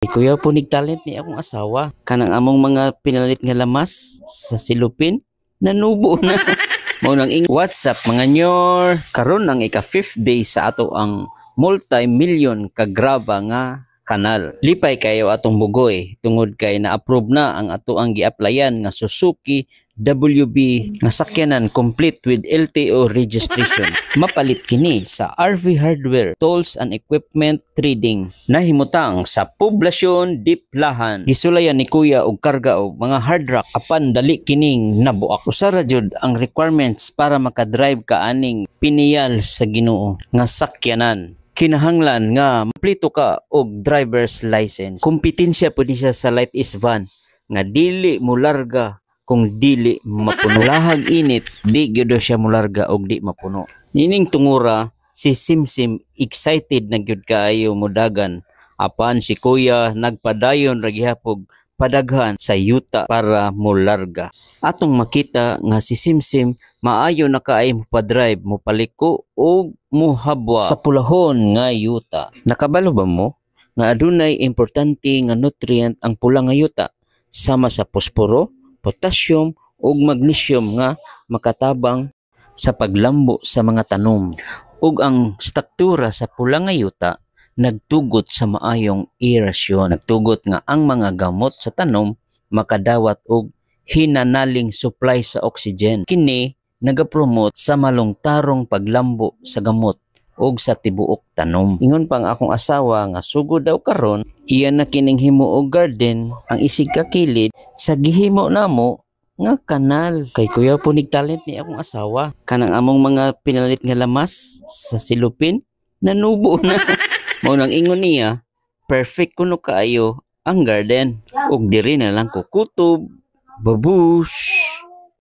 Kuya po talent ni akong asawa. Kanang among mga pinalit nga lamas sa silupin, nanubo na. Mao nang WhatsApp mga nyor. Karon ang ika-5th day sa ato ang multi-million kagraba nga kanal. Lipay kayo atong bugoy tungod kay na-approve na ang ato ang gi-applyan nga Suzuki WB nga sakyanan complete with LTO registration. Mapalit kini sa RV Hardware Tools and Equipment Trading. Nahimutang sa poblasyon Diplahan. Gisulayan ni Kuya og karga og mga hard rock apan dali kining nabuak. Usara jud ang requirements para makadrive ka aning piniyal sa Ginoo nga sakyanan. Kinahanglan nga maplito ka og driver's license. Kompetensya pud siya sa light is van nga dili mo larga kung dili mapuno. Lahag init, di gyud siya mularga og di mapuno. Nining tungura, si Simsim excited na gyud kaayo mudagan. Apan si Kuya nagpadayon ra gihapon padaghan sa yuta para mularga. Atong makita nga si Simsim maayo na kaay mo pa-drive, mo paliko o muhabwa sa pulahon nga yuta. Nakabalo ba mo nga adunay importante nga nutrient ang pula nga yuta sama sa posporo, potassium ug magnesium nga makatabang sa paglambo sa mga tanom. Ug ang struktura sa pula nga yuta nagtugot sa maayong irasyon. Nagtugot nga ang mga gamot sa tanom makadawat og hinanaling supply sa oxygen. Kini nagapromote sa malungtarong paglambo sa gamot og sa tibuok tanom. Ingon pang akong asawa nga sugod daw karon iya na kining himo og garden ang isig kakilid sa gihimo namo nga kanal. Kay Kuya po talent ni akong asawa. Kanang among mga pinalit nga lamas sa silupin, nanubo na. Mao nang ingon niya, perfect kuno kaayo ang garden. Og diri na lang ko kutob, babush,